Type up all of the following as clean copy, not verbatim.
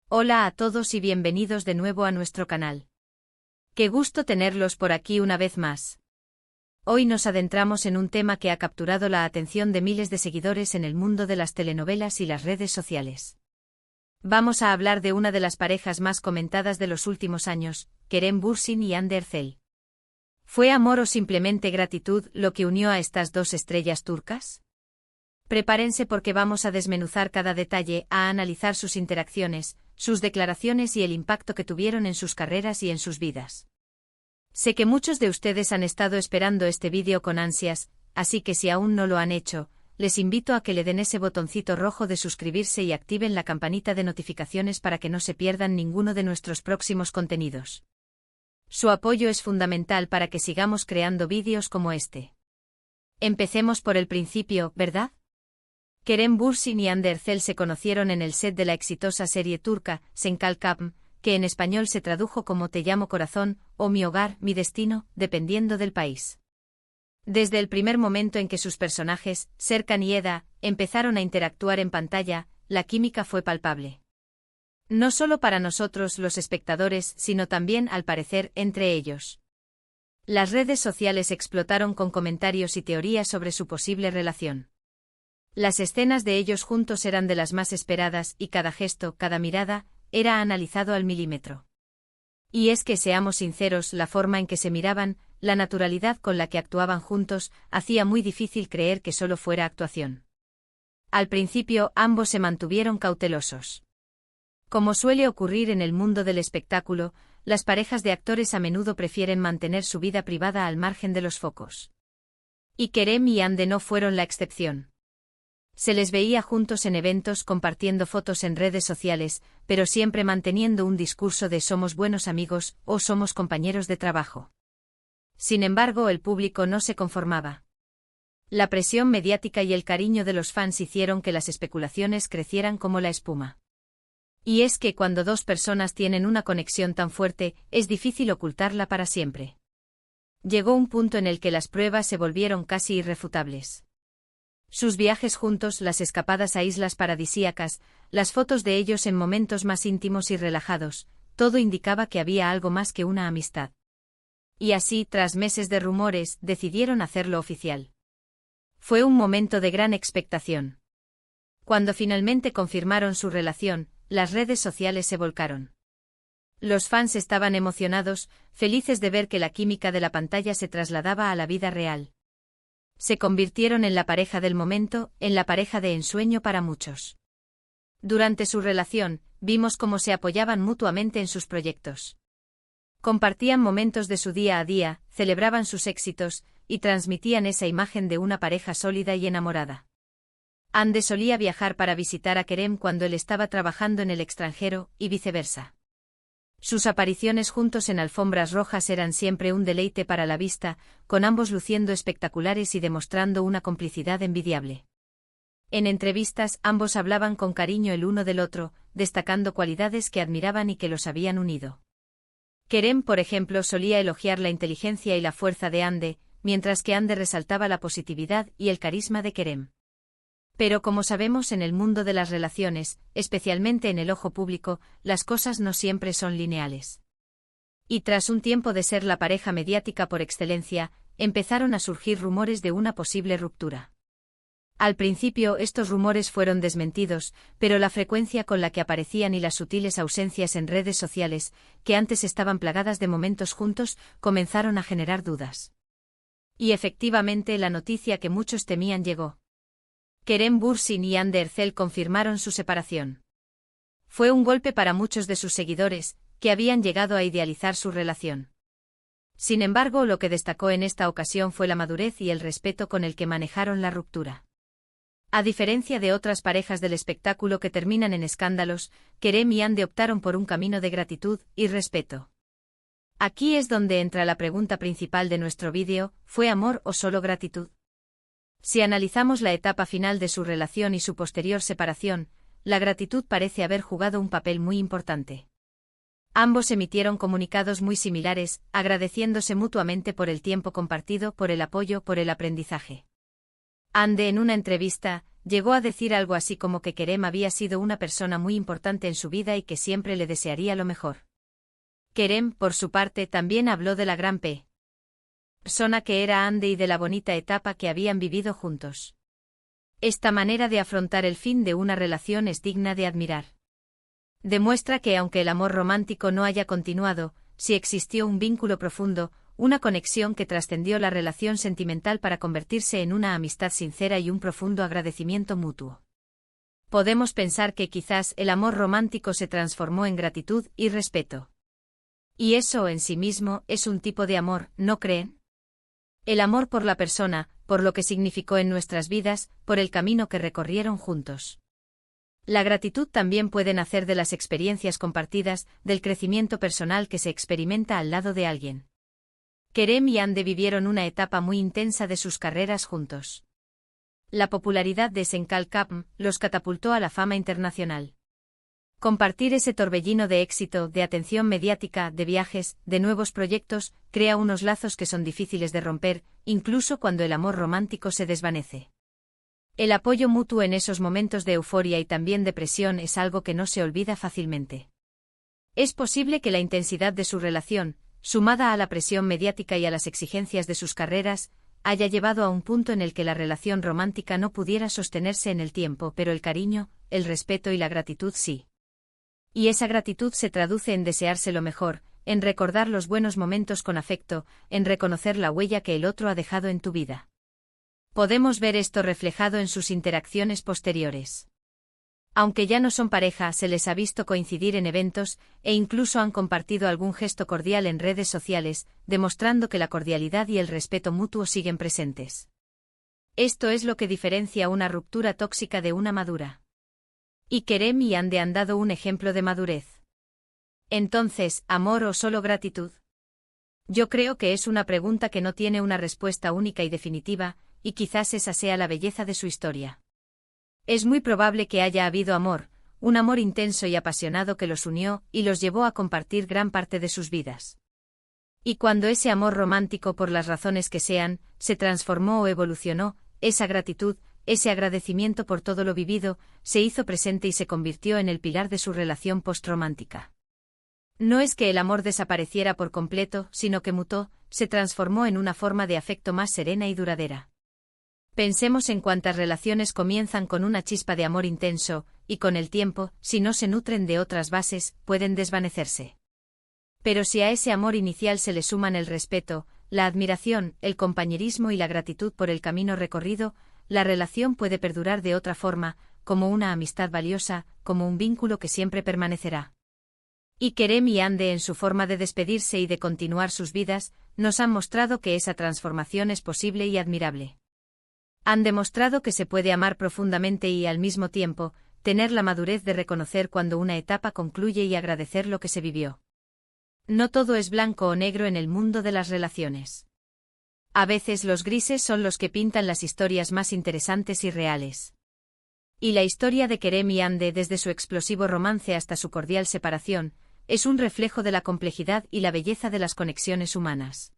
Hola a todos y bienvenidos de nuevo a nuestro canal. Qué gusto tenerlos por aquí una vez más. Hoy nos adentramos en un tema que ha capturado la atención de miles de seguidores en el mundo de las telenovelas y las redes sociales. Vamos a hablar de una de las parejas más comentadas de los últimos años, Kerem Bürsin y Hande Erçel. ¿Fue amor o simplemente gratitud lo que unió a estas dos estrellas turcas? Prepárense porque vamos a desmenuzar cada detalle, a analizar sus interacciones, sus declaraciones y el impacto que tuvieron en sus carreras y en sus vidas. Sé que muchos de ustedes han estado esperando este vídeo con ansias, así que si aún no lo han hecho, les invito a que le den ese botoncito rojo de suscribirse y activen la campanita de notificaciones para que no se pierdan ninguno de nuestros próximos contenidos. Su apoyo es fundamental para que sigamos creando vídeos como este. Empecemos por el principio, ¿verdad? Kerem Bürsin y Hande Erçel se conocieron en el set de la exitosa serie turca, Sen Kalkam, que en español se tradujo como Te llamo corazón, o Mi hogar, mi destino, dependiendo del país. Desde el primer momento en que sus personajes, Serkan y Eda, empezaron a interactuar en pantalla, la química fue palpable. No solo para nosotros los espectadores, sino también, al parecer, entre ellos. Las redes sociales explotaron con comentarios y teorías sobre su posible relación. Las escenas de ellos juntos eran de las más esperadas y cada gesto, cada mirada, era analizado al milímetro. Y es que seamos sinceros, la forma en que se miraban, la naturalidad con la que actuaban juntos, hacía muy difícil creer que solo fuera actuación. Al principio, ambos se mantuvieron cautelosos. Como suele ocurrir en el mundo del espectáculo, las parejas de actores a menudo prefieren mantener su vida privada al margen de los focos. Y Kerem y Hande no fueron la excepción. Se les veía juntos en eventos compartiendo fotos en redes sociales, pero siempre manteniendo un discurso de somos buenos amigos o somos compañeros de trabajo. Sin embargo, el público no se conformaba. La presión mediática y el cariño de los fans hicieron que las especulaciones crecieran como la espuma. Y es que cuando dos personas tienen una conexión tan fuerte, es difícil ocultarla para siempre. Llegó un punto en el que las pruebas se volvieron casi irrefutables. Sus viajes juntos, las escapadas a islas paradisíacas, las fotos de ellos en momentos más íntimos y relajados, todo indicaba que había algo más que una amistad. Y así, tras meses de rumores, decidieron hacerlo oficial. Fue un momento de gran expectación. Cuando finalmente confirmaron su relación, las redes sociales se volcaron. Los fans estaban emocionados, felices de ver que la química de la pantalla se trasladaba a la vida real. Se convirtieron en la pareja del momento, en la pareja de ensueño para muchos. Durante su relación, vimos cómo se apoyaban mutuamente en sus proyectos. Compartían momentos de su día a día, celebraban sus éxitos, y transmitían esa imagen de una pareja sólida y enamorada. Hande solía viajar para visitar a Kerem cuando él estaba trabajando en el extranjero, y viceversa. Sus apariciones juntos en alfombras rojas eran siempre un deleite para la vista, con ambos luciendo espectaculares y demostrando una complicidad envidiable. En entrevistas, ambos hablaban con cariño el uno del otro, destacando cualidades que admiraban y que los habían unido. Kerem, por ejemplo, solía elogiar la inteligencia y la fuerza de Hande, mientras que Hande resaltaba la positividad y el carisma de Kerem. Pero como sabemos, en el mundo de las relaciones, especialmente en el ojo público, las cosas no siempre son lineales. Y tras un tiempo de ser la pareja mediática por excelencia, empezaron a surgir rumores de una posible ruptura. Al principio estos rumores fueron desmentidos, pero la frecuencia con la que aparecían y las sutiles ausencias en redes sociales, que antes estaban plagadas de momentos juntos, comenzaron a generar dudas. Y efectivamente la noticia que muchos temían llegó. Kerem Bürsin y Hande Erçel confirmaron su separación. Fue un golpe para muchos de sus seguidores, que habían llegado a idealizar su relación. Sin embargo, lo que destacó en esta ocasión fue la madurez y el respeto con el que manejaron la ruptura. A diferencia de otras parejas del espectáculo que terminan en escándalos, Kerem y Hande optaron por un camino de gratitud y respeto. Aquí es donde entra la pregunta principal de nuestro vídeo: ¿fue amor o solo gratitud? Si analizamos la etapa final de su relación y su posterior separación, la gratitud parece haber jugado un papel muy importante. Ambos emitieron comunicados muy similares, agradeciéndose mutuamente por el tiempo compartido, por el apoyo, por el aprendizaje. Ande en una entrevista, llegó a decir algo así como que Kerem había sido una persona muy importante en su vida y que siempre le desearía lo mejor. Kerem, por su parte, también habló de la gran persona que era Ande y de la bonita etapa que habían vivido juntos. Esta manera de afrontar el fin de una relación es digna de admirar. Demuestra que aunque el amor romántico no haya continuado, sí existió un vínculo profundo, una conexión que trascendió la relación sentimental para convertirse en una amistad sincera y un profundo agradecimiento mutuo. Podemos pensar que quizás el amor romántico se transformó en gratitud y respeto. Y eso en sí mismo es un tipo de amor, ¿no creen? El amor por la persona, por lo que significó en nuestras vidas, por el camino que recorrieron juntos. La gratitud también puede nacer de las experiencias compartidas, del crecimiento personal que se experimenta al lado de alguien. Kerem y Ande vivieron una etapa muy intensa de sus carreras juntos. La popularidad de Senkalkapm los catapultó a la fama internacional. Compartir ese torbellino de éxito, de atención mediática, de viajes, de nuevos proyectos, crea unos lazos que son difíciles de romper, incluso cuando el amor romántico se desvanece. El apoyo mutuo en esos momentos de euforia y también de presión es algo que no se olvida fácilmente. Es posible que la intensidad de su relación, sumada a la presión mediática y a las exigencias de sus carreras, haya llevado a un punto en el que la relación romántica no pudiera sostenerse en el tiempo, pero el cariño, el respeto y la gratitud sí. Y esa gratitud se traduce en desearse lo mejor, en recordar los buenos momentos con afecto, en reconocer la huella que el otro ha dejado en tu vida. Podemos ver esto reflejado en sus interacciones posteriores. Aunque ya no son pareja, se les ha visto coincidir en eventos, e incluso han compartido algún gesto cordial en redes sociales, demostrando que la cordialidad y el respeto mutuo siguen presentes. Esto es lo que diferencia una ruptura tóxica de una madura. Y Kerem y Ande han dado un ejemplo de madurez. Entonces, ¿amor o solo gratitud? Yo creo que es una pregunta que no tiene una respuesta única y definitiva, y quizás esa sea la belleza de su historia. Es muy probable que haya habido amor, un amor intenso y apasionado que los unió y los llevó a compartir gran parte de sus vidas. Y cuando ese amor romántico, por las razones que sean, se transformó o evolucionó, esa gratitud, ese agradecimiento por todo lo vivido, se hizo presente y se convirtió en el pilar de su relación postromántica. No es que el amor desapareciera por completo, sino que mutó, se transformó en una forma de afecto más serena y duradera. Pensemos en cuántas relaciones comienzan con una chispa de amor intenso, y con el tiempo, si no se nutren de otras bases, pueden desvanecerse. Pero si a ese amor inicial se le suman el respeto, la admiración, el compañerismo y la gratitud por el camino recorrido, la relación puede perdurar de otra forma, como una amistad valiosa, como un vínculo que siempre permanecerá. Y Kerem y Ande, en su forma de despedirse y de continuar sus vidas, nos han mostrado que esa transformación es posible y admirable. Han demostrado que se puede amar profundamente y, al mismo tiempo, tener la madurez de reconocer cuando una etapa concluye y agradecer lo que se vivió. No todo es blanco o negro en el mundo de las relaciones. A veces los grises son los que pintan las historias más interesantes y reales. Y la historia de Kerem y Ande, desde su explosivo romance hasta su cordial separación, es un reflejo de la complejidad y la belleza de las conexiones humanas.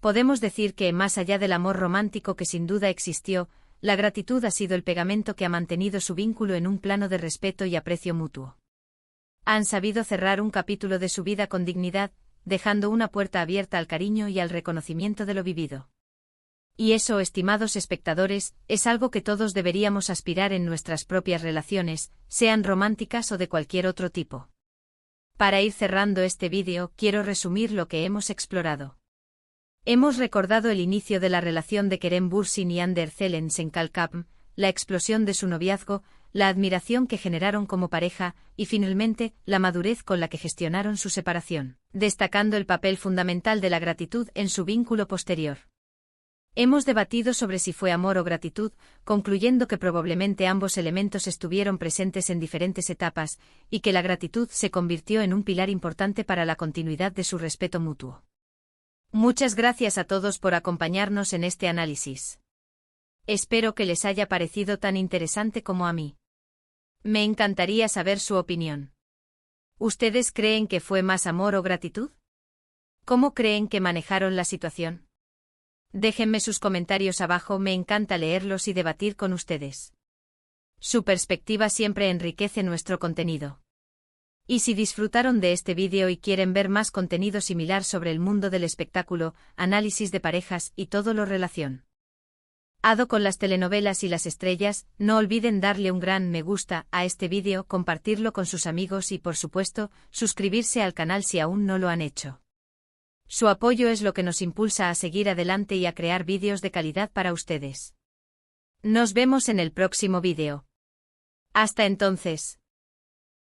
Podemos decir que, más allá del amor romántico que sin duda existió, la gratitud ha sido el pegamento que ha mantenido su vínculo en un plano de respeto y aprecio mutuo. Han sabido cerrar un capítulo de su vida con dignidad, dejando una puerta abierta al cariño y al reconocimiento de lo vivido. Y eso, estimados espectadores, es algo que todos deberíamos aspirar en nuestras propias relaciones, sean románticas o de cualquier otro tipo. Para ir cerrando este vídeo, quiero resumir lo que hemos explorado. Hemos recordado el inicio de la relación de Kerem Bürsin y Ande Erçel en Senkalkapm, la explosión de su noviazgo, la admiración que generaron como pareja, y finalmente, la madurez con la que gestionaron su separación, destacando el papel fundamental de la gratitud en su vínculo posterior. Hemos debatido sobre si fue amor o gratitud, concluyendo que probablemente ambos elementos estuvieron presentes en diferentes etapas, y que la gratitud se convirtió en un pilar importante para la continuidad de su respeto mutuo. Muchas gracias a todos por acompañarnos en este análisis. Espero que les haya parecido tan interesante como a mí. Me encantaría saber su opinión. ¿Ustedes creen que fue más amor o gratitud? ¿Cómo creen que manejaron la situación? Déjenme sus comentarios abajo, me encanta leerlos y debatir con ustedes. Su perspectiva siempre enriquece nuestro contenido. Y si disfrutaron de este vídeo y quieren ver más contenido similar sobre el mundo del espectáculo, análisis de parejas y todo lo relacionado con las telenovelas y las estrellas, no olviden darle un gran me gusta a este vídeo, compartirlo con sus amigos y por supuesto, suscribirse al canal si aún no lo han hecho. Su apoyo es lo que nos impulsa a seguir adelante y a crear vídeos de calidad para ustedes. Nos vemos en el próximo vídeo. Hasta entonces.